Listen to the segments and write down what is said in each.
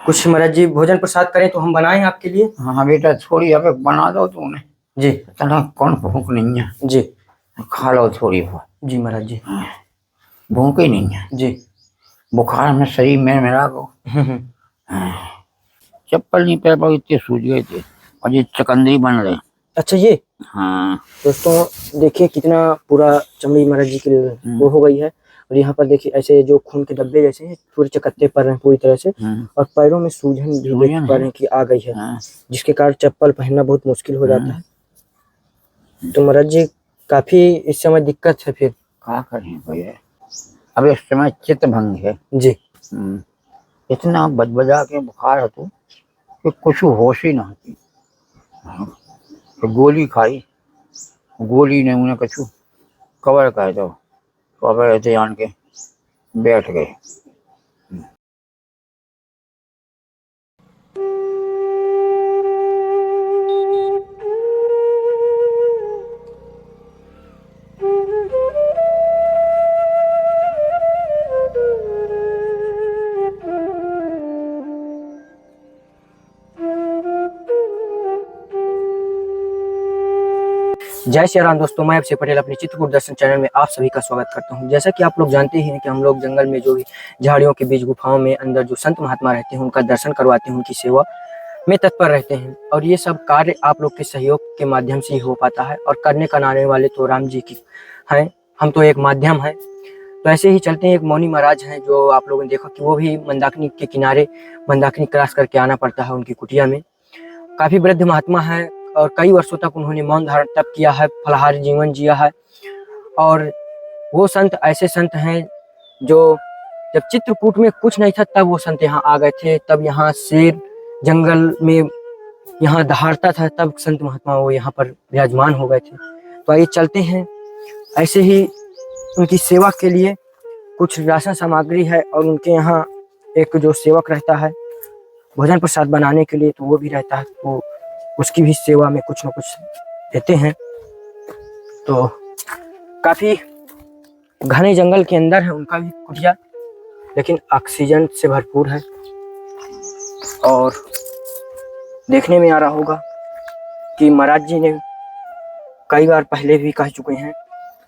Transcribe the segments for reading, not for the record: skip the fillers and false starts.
कुछ महाराज जी भोजन प्रसाद करें तो हम बनाएं आपके लिए। हाँ बेटा, थोड़ी अब बना दो तूने। जी इतना कौन भूख नहीं है। जी खा लो थोड़ी बहुत। जी महाराज जी। भूख ही नहीं है। जी बुखार में शरीर में मिला को। चप्पल नहीं पहन पाओ, इतने सूज गए थे और ये चकंदरी बन रहे। अच्छा ये हाँ दोस्तों देखिए कितना पूरा चमड़ी महाराज जी की वो हो गई है। और यहाँ पर देखिए ऐसे जो खून के धब्बे जैसे हैं पूरे चकत्ते पड़ रहे हैं पूरी तरह से। और पैरों में सूजन भी देख पा रहे हैं कि आ गई है। जिसके कारण चप्पल पहनना बहुत मुश्किल हो जाता है। तो महाराज जी काफी इस समय दिक्कत है। फिर क्या करें भैया, अब इस समय चित्त भंग है जी। इतना बजबजा के बुखार है तो कुछ होश ही ना होती। तो गोली खाई, गोली ने उन्हें कछु कवर कह दो, कवर ऐसे आन के बैठ गए। जय श्री राम दोस्तों, मैं अक्षय पटेल अपने चित्रकूट दर्शन चैनल में आप सभी का स्वागत करता हूं। जैसा कि आप लोग जानते ही हैं कि हम लोग जंगल में जो भी झाड़ियों के बीच गुफाओं में अंदर जो संत महात्मा रहते हैं उनका दर्शन करवाते हैं, उनकी सेवा में तत्पर रहते हैं। और ये सब कार्य आप लोग के सहयोग के माध्यम से ही हो पाता है। और करने कराने वाले तो राम जी की हैं, हम तो एक माध्यम है। तो ऐसे ही चलते हैं। एक मौनी महाराज हैं जो आप लोगों ने देखा कि वो भी मंदाकिनी के किनारे मंदाकिनी क्रॉस करके आना पड़ता है उनकी कुटिया में। काफी वृद्ध महात्मा है और कई वर्षों तक उन्होंने मौन धारण तप किया है, फलाहारी जीवन जिया है। और वो संत ऐसे संत हैं जो जब चित्रकूट में कुछ नहीं था तब वो संत यहाँ आ गए थे। तब यहाँ शेर जंगल में यहाँ दहाड़ता था, तब संत महात्मा वो यहाँ पर विराजमान हो गए थे। तो आइए चलते हैं। ऐसे ही उनकी सेवा के लिए कुछ राशन सामग्री है और उनके यहाँ एक जो सेवक रहता है भोजन प्रसाद बनाने के लिए, तो वो भी रहता है। तो उसकी भी सेवा में कुछ न कुछ देते हैं। तो काफी घने जंगल के अंदर है उनका भी कुटिया, लेकिन ऑक्सीजन से भरपूर है। और देखने में आ रहा होगा कि महाराज जी ने कई बार पहले भी कह चुके हैं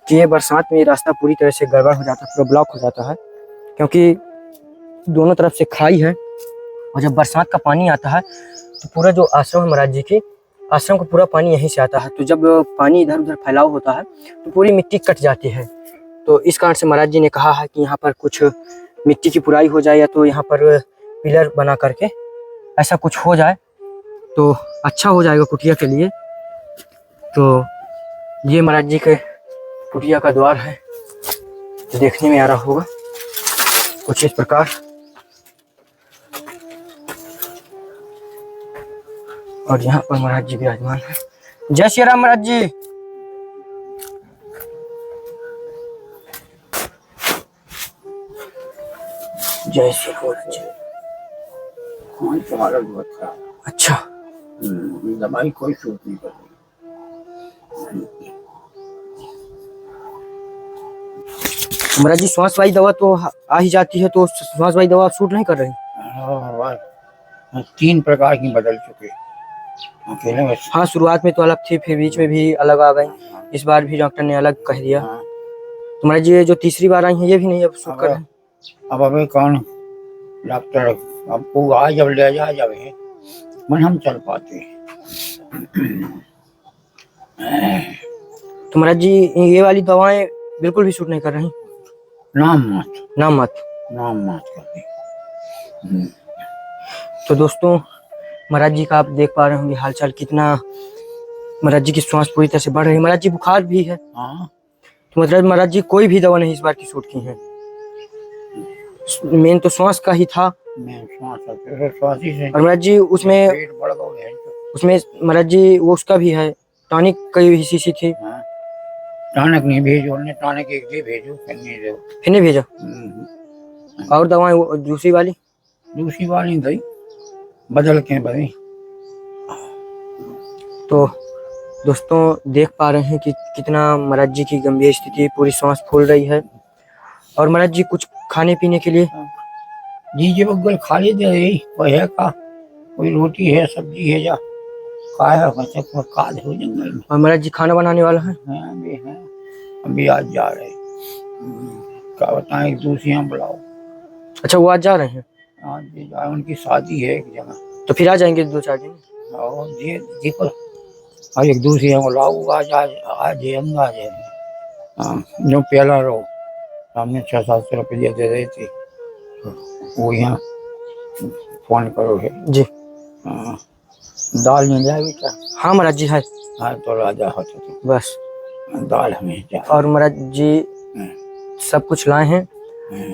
कि ये बरसात में रास्ता पूरी तरह से गड़बड़ हो जाता है, पूरा ब्लॉक हो जाता है, क्योंकि दोनों तरफ से खाई है। और जब बरसात का पानी आता है तो पूरा जो आश्रम है महाराज जी के आश्रम का पूरा पानी यहीं से आता है। तो जब पानी इधर उधर फैलाव होता है तो पूरी मिट्टी कट जाती है। तो इस कारण से महाराज जी ने कहा है कि यहाँ पर कुछ मिट्टी की पुराई हो जाए या तो यहाँ पर पिलर बना करके ऐसा कुछ हो जाए तो अच्छा हो जाएगा कुटिया के लिए। तो ये महाराज जी के कुटिया का द्वार है, तो देखने में आ रहा होगा कुछ इस प्रकार। और यहाँ पर महाराज जी विराजमान है। जय श्री राम महाराज जी। जय श्री राम जी। कौन तुम्हारा बहुत खराब। अच्छा दवाई कोई सूट नहीं कर रही। महाराज जी श्वास वाली दवा तो आ ही जाती है, तो श्वास वाली दवा सूट नहीं कर रही। 3 प्रकार की बदल चुके अकेले में। हाँ शुरुआत में तो अलग थी, फिर बीच में भी अलग आ गई। इस बार भी डॉक्टर ने अलग कह दिया। तो महाराज जी जो तीसरी बार आई है ये भी नहीं अब सूट कर रहे। अब अबे कौन डॉक्टर आपको आ जब ले जाए मन हम चल पाते। तो महाराज जी ये वाली दवाएं बिल्कुल भी सूट नहीं कर रही। नाम मत कर दी। तो दोस्तों महाराज जी का आप देख पा रहे होंगे हालचाल कितना। महाराज जी की श्वास पूरी तरह से बढ़ रही है। महाराज जी बुखार भी है। तो मतलब महाराज जी कोई भी दवा नहीं इस बार की सूट की है। मेन तो श्वास का ही था। और महाराज जी उसमें महाराज जी वो उसका भी है, टॉनिक कई शीशी थी। टॉनिक नहीं भेजो, टॉनिक एक दे भेजो, फिर नहीं भेजा। और दवाएं दूसरी वाली गई बदल के बनी। तो दोस्तों देख पा रहे हैं कि कितना महाराज जी की गंभीर स्थिति, पूरी सांस फूल रही है। और महाराज जी कुछ खाने पीने के लिए जी बगल खाली दे रही कोई है का, कोई रोटी है सब्जी है जा का है वैसे कोई काज हो जंगल में। और महाराज जी खाना बनाने वाला है? हैं अभी आज जा रहे हैं। क्या बताएं, एक दूसरी बुलाओ। अच्छा, वो आज जा रहे हैं? आज भी जाए, उनकी शादी है एक जगह। तो फिर आ जाएंगे 2-4 दिन? और जी देखो, आज एक दूसरी बुलाओ, आज आज आज हम आ जाए। हाँ, जो पहला रहो सामने 600-700 रुपये दे रहे थे, वो यहाँ फोन करोगे जी। हाँ, दाल नहीं जाए बेटा? हाँ महाराज जी है। हाँ तो राजा होता तो बस दाल हमें जाए। और महाराज जी सब कुछ लाए हैं,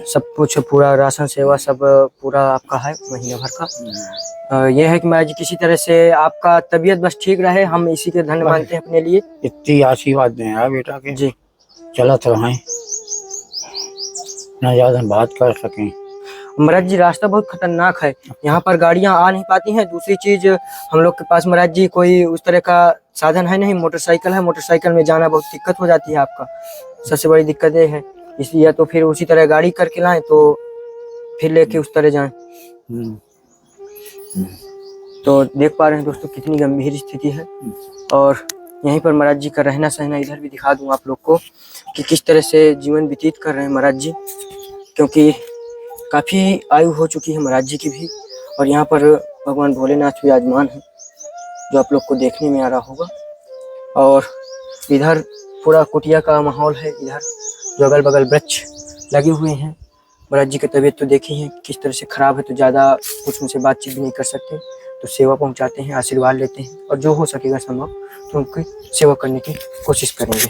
सब कुछ पूरा राशन सेवा सब पूरा आपका है महीने भर का। ये है कि महाराज जी किसी तरह से आपका तबीयत बस ठीक रहे, हम इसी के धन्य मानते हैं अपने लिए। इतनी आशीर्वाद दें यार बेटा के जी। चलत रहें, ना ज्यादा बात कर सकें। महाराज जी रास्ता बहुत खतरनाक है, यहाँ पर गाड़ियाँ आ नहीं पाती हैं। दूसरी चीज हम लोग के पास महाराज जी कोई उस तरह का साधन है नहीं, मोटरसाइकिल है, मोटरसाइकिल में जाना बहुत दिक्कत हो जाती है आपका। सबसे बड़ी दिक्कत ये है, इसलिए तो फिर उसी तरह गाड़ी करके लाएं तो फिर लेके उस तरह जाएं। तो देख पा रहे हैं दोस्तों कितनी गंभीर स्थिति है। और यहीं पर महाराज जी का रहना सहना इधर भी दिखा दूं आप लोग को कि किस तरह से जीवन व्यतीत कर रहे हैं महाराज जी, क्योंकि काफी आयु हो चुकी है महाराज जी की भी। और यहाँ पर भगवान भोलेनाथ विराजमान है, जो आप लोग को देखने में आ रहा होगा। और इधर पूरा कुटिया का माहौल है, इधर जो अगल बगल वृक्ष लगे हुए हैं। महाराज जी की तबीयत तो देखी है किस तरह से खराब है, तो ज़्यादा कुछ उनसे बातचीत भी नहीं कर सकते, तो सेवा पहुंचाते हैं, आशीर्वाद लेते हैं और जो हो सकेगा संभव तो उनकी सेवा करने की कोशिश करेंगे।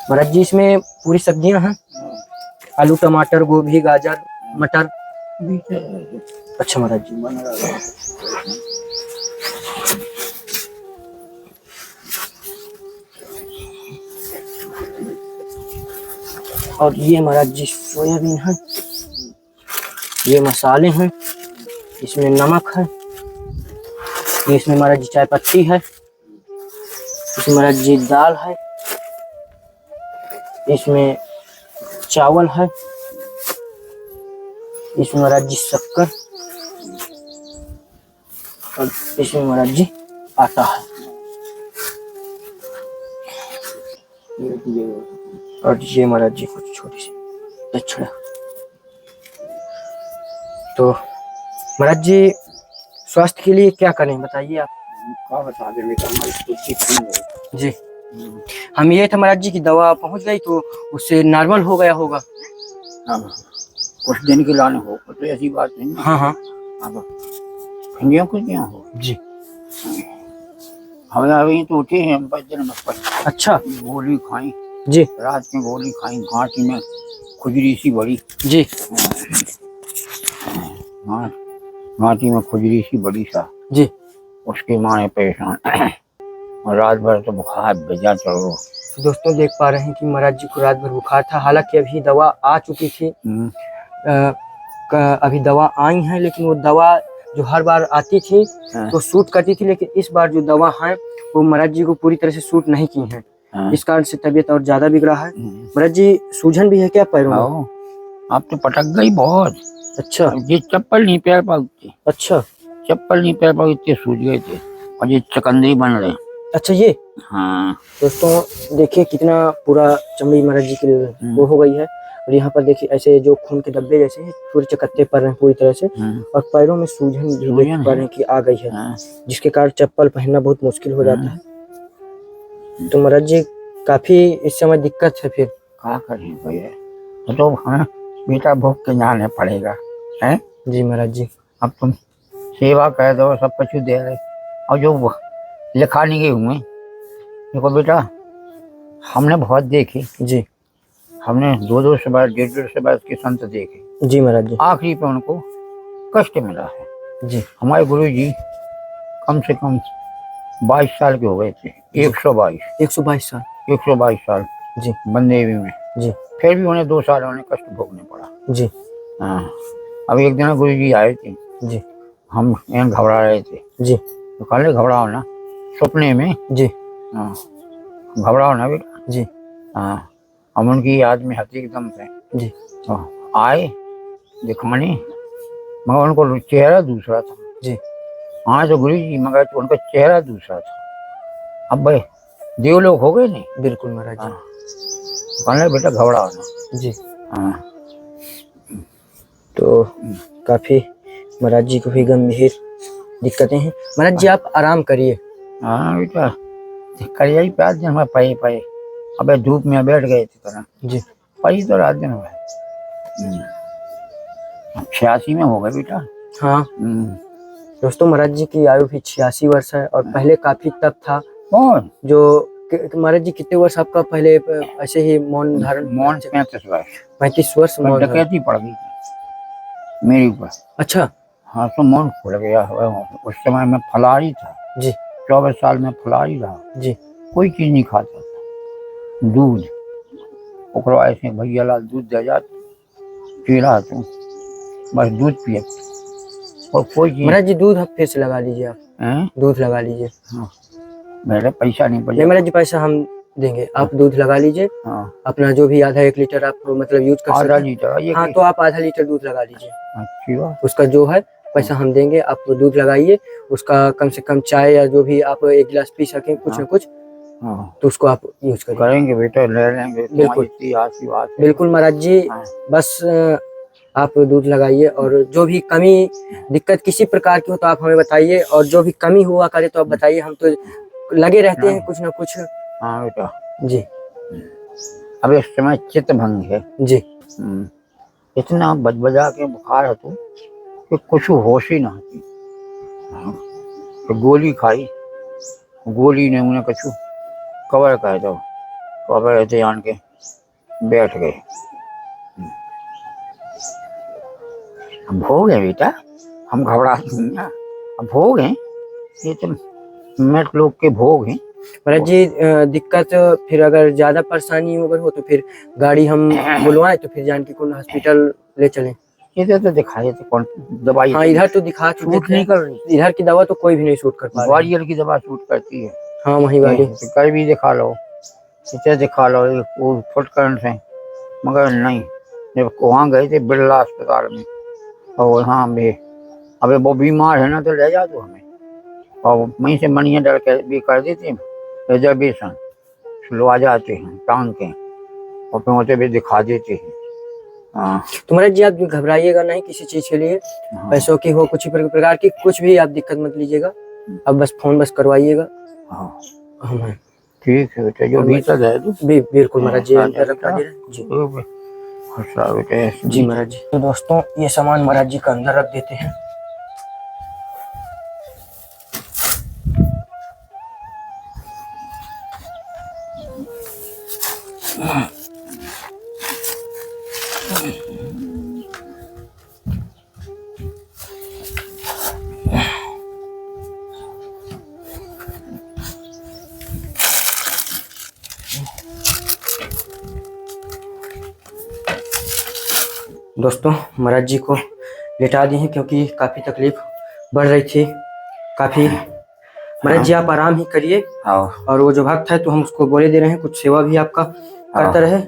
महाराज जी इसमें पूरी सब्जियां हैं, आलू टमाटर गोभी गाजर मटर। अच्छा महाराज जी। और ये महाराज जी सोयाबीन है, ये मसाले हैं, इसमें नमक है, ये इसमें महाराज जी चाय पत्ती है, इसमें महाराज जी दाल है, इसमें चावल है, इसमें महाराज जी शक्कर और इसमें महाराज जी आटा है। और ये महाराज जी कुछ छोटी सी दक्षिणा। तो महाराज जी स्वास्थ्य के लिए क्या करें बताइए आप? क्या बता दे बेटा, हमारी जी। हम ये था महाराज जी की दवा पहुंच गई तो उससे नॉर्मल हो गया होगा। हाँ, कुछ दिन के लाने हो तो ऐसी बात नहीं। हाँ हाँ अब ठंडियों को क्या हो जी। हमें अभी तो उठे हैं, हम 5 दिन में अच्छा गोली खाई जी। रात में गोली खाई, घाटी में खुजली सी बड़ी जी। घाटी में खुजली सी बड़ी सा जी। उसके माने परेशान और रात भर तो बुखार भेजा चलो। दोस्तों देख पा रहे हैं कि महाराज जी को रात भर बुखार था, हालांकि अभी दवा आ चुकी थी। अभी दवा आई है, लेकिन वो दवा जो हर बार आती थी तो सूट करती थी, लेकिन इस बार जो दवा है वो महाराज जी को पूरी तरह से सूट नहीं की है। इस कारण से तबीयत और ज्यादा बिगड़ा है। महाराज जी सूजन भी है क्या पैरों में? आप तो पटक गई बहुत। अच्छा। ये चप्पल नहीं पैर पाती। अच्छा, चप्पल नहीं पैर पाती, इतने सूज गए थे और ये चकंदरी बन रहे। अच्छा ये हाँ दोस्तों देखिए कितना पूरा चमड़ी महाराज जी की वो हो गई है। और यहाँ पर देखिए ऐसे जो खून के धब्बे जैसे हैं पूरे चकत्ते पड़ रहे हैं पूरी तरह से। और पैरों में सूजन भी देख पा रहे हैं कि आ गई है, जिसके कारण चप्पल पहनना बहुत मुश्किल हो जाता है। तो महाराज जी काफी इस समय दिक्कत है, फिर क्या करें भैया? तो हमें बेटा भोग के जाने पड़ेगा है जी महाराज जी। अब तुम सेवा कर दो, सब कुछ दे रहे और जो लिखा नहीं गए हुए देखो बेटा, हमने बहुत देखे जी। हमने 2-2 से बाद 1.5 से बाद के संत देखे जी महाराज जी। आखिरी पे उनको कष्ट मिला है जी। हमारे गुरु जी कम से कम 22 साल के हो गए थे। 122 साल 122 साल जी बंदेवी में जी। फिर भी उन्हें 2 साल उन्हें कष्ट भोगने पड़ा जी। हाँ। अब एक दिन गुरु जी आए थे जी। हम यहाँ घबरा रहे थे जी। तो कहले घबराओ ना, सपने में जी। हाँ घबराओ ना बेटा जी। हाँ। हम उनकी याद में हती एकदम से जी। आए दिखाने, मगर उनको चेहरा दूसरा था। जी हाँ तो गुरु जी, मगर तो उनका चेहरा दूसरा था। अब भाई देवलोक हो गए नहीं। बिल्कुल महाराज हाँ, कहने लगे, बेटा घबराओ ना। जी। हाँ तो काफी महाराज जी को भी गंभीर दिक्कतें हैं। महाराज जी आप आराम करिए। हाँ बेटा, करिए ही प्यार दिन में पाई पाई। अबे धूप में बैठ गए थे तरह जी पाई तो रात दिन में 86 में हो गए बेटा। हाँ दोस्तों, महाराज जी की आयु भी 86 वर्ष है और पहले काफी तप था। कौन? जो महाराज जी कितने वर्ष आपका पहले ऐसे ही मौन धारण? मौन 35 वर्ष। 35 वर्ष मौन धारण। डकैती पड़ गई थी मेरे ऊपर। अच्छा हाँ तो मौन खुल गया। उस समय में फलारी था जी 24 साल में फलारी रहा। जी कोई चीज नहीं खाता था। दूध ओकरो ऐसे भैया लाल दूध दे जात पी रहा तू, बस दूध पिए और कोई चीज। महाराज जी दूध आप फिर से लगा लीजिए, आप हैं? दूध लगा लीजिए। हाँ मेरे पैसा नहीं नहीं बचा। महाराज जी पैसा हम देंगे, आप दूध लगा लीजिए। हाँ अपना जो भी आधा 1 लीटर आप मतलब यूज कर आधा सकते हैं। लीटर ये हाँ तो आप आधा लीटर दूध लगा लीजिए। अच्छी बात। उसका जो है पैसा हम देंगे, आप दूध लगाइए। उसका कम से कम चाय या जो भी आप 1 गिलास पी सकें कुछ न कुछ, हाँ तो उसको आप यूज करें। करेंगे बेटा, ले लेंगे। बिल्कुल। इतनी आशीर्वाद है। बिल्कुल महाराज जी, हाँ। बस आप दूध लगाइए और जो भी कमी दिक्कत किसी प्रकार की हो तो आप हमें बताइए, और जो भी कमी हुआ करे तो आप बताइए, हम तो लगे रहते हैं कुछ ना कुछ। हाँ बेटा, जी अब इस समय चित्त भंग है। जी इतना बजबजा के बुखार है तो कि कुछ होश ही ना आती। हाँ, तो गोली खाई, गोली ने उन्हें कछु कवर कर दो, कवर ऐसे आन के बैठ गए। हम भोग है बेटा, हम घबराते नहीं हैं। हम भोग हैं, ये तो मृत लोग के भोग हैं। महाराज जी दिक्कत फिर अगर ज्यादा परेशानी अगर हो तो फिर गाड़ी हम बुलवाएं तो फिर जानकी कुंड हॉस्पिटल ले चलें। इधर तो दिखाए थे कौन दवाई। हाँ इधर तो दिखा चुके सूट थे। नहीं कर रही। इधर की दवा तो कोई भी नहीं सूट कर पा रही। ग्वालियर की दवा सूट करती है। हाँ वही वाली। तो कल भी दिखा लो, इसे दिखा लो, वो फुटकरण से, मगर नहीं। जब वहाँ गए थे बिरला अस्पताल में, और वहाँ भी अबे वो बीमार है ना तो ले जा दो हमें, और वहीं से मनिया डर के भी कर देते हैं रिजर्वेशन, लो आ जाते हैं टांग के, और फिर वहाँ भी दिखा देते हैं। हाँ तो महाराज जी आप घबराइएगा नहीं किसी चीज के लिए, पैसों की हो कुछ प्रकार की कुछ भी आप दिक्कत मत लीजिएगा। अब बस फोन बस करवाइएगा। हाँ हम हैं। ठीक है बेटा, जो भीतर है तो बिल्कुल महाराज जी अंदर रखा जी। बेटा जी महाराज जी। तो दोस्तों ये सामान महाराज जी का अंदर रख देते हैं। दोस्तों महाराज जी को लेटा दिए हैं क्योंकि काफी तकलीफ बढ़ रही थी काफी। महाराज जी आप आराम ही करिए, और वो जो भक्त है तो हम उसको बोले दे रहे हैं कुछ सेवा भी आपका करता रहे,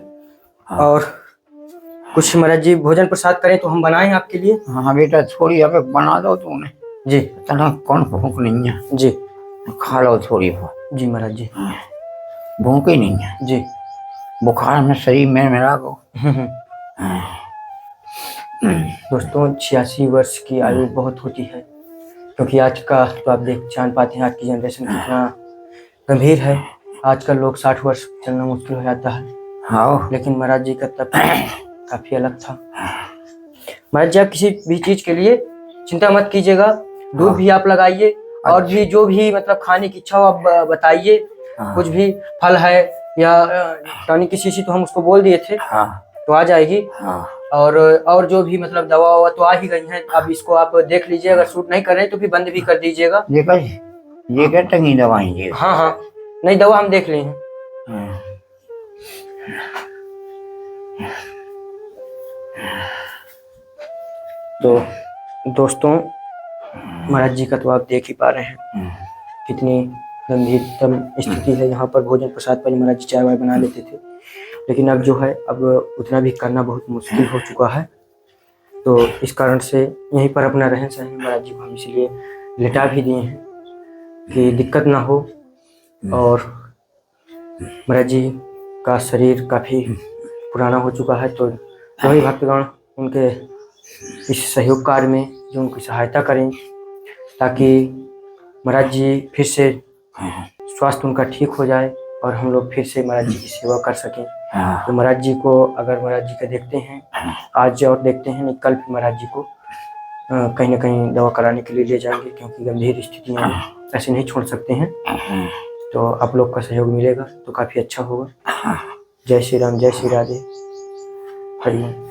और कुछ महाराज जी भोजन प्रसाद करें तो हम बनाएं आपके लिए। हाँ बेटा थोड़ी अब बना दो तूने जी। इतना कौन भूख नहीं है जी खा लो थोड़ी बहुत। जी महाराज जी। भूख ही नहीं है जी। बुखार में शरीर में मेरा को। दोस्तों 86 वर्ष की आयु बहुत होती है, क्योंकि आज का तो आप जान पाते हैं आज की जनरेशन कितना गंभीर है। आजकल लोग 60 वर्ष चलना मुश्किल हो जाता है। हाँ लेकिन महाराज जी का तब काफी अलग था। महाराज जी आप किसी भी चीज के लिए चिंता मत कीजिएगा, दूध भी आप लगाइए, और भी जो भी मतलब खाने की इच्छा हो आप बताइए। कुछ भी फल है या टॉनिक की शीशी तो हम उसको बोल दिए थे तो आ जाएगी। और जो भी मतलब दवा ववा तो आ ही गई है। अब इसको आप देख लीजिए, अगर सूट नहीं कर रहे तो भी बंद भी कर दीजिएगा। ये क्या टंगी दवाई ये? हाँ हाँ नहीं दवा हम देख लिए हैं। तो दोस्तों महाराज जी का तो आप देख ही पा रहे हैं कितनी गंभीरतम स्थिति है। यहाँ पर भोजन प्रसाद पर महाराज जी चाय वाय बना लेते थे, लेकिन अब जो है अब उतना भी करना बहुत मुश्किल हो चुका है। तो इस कारण से यहीं पर अपना रहन सहन महाराज जी को हम इसलिए लिटा भी दिए हैं कि दिक्कत ना हो। और महाराज जी का शरीर काफ़ी पुराना हो चुका है, तो सभी भक्तगण उनके इस सहयोग कार्य में जो उनकी सहायता करें ताकि महाराज जी फिर से स्वास्थ्य उनका ठीक हो जाए और हम लोग फिर से महाराज जी की सेवा कर सकें। तो महाराज जी को अगर महाराज जी का देखते हैं आज और देखते हैं नहीं कल फिर महाराज जी को कहीं ना कहीं दवा कराने के लिए ले जाएंगे, क्योंकि गंभीर स्थितियाँ ऐसे नहीं छोड़ सकते हैं। तो आप लोग का सहयोग मिलेगा तो काफ़ी अच्छा होगा। जय श्री राम, जय श्री राधे, हरि ओम।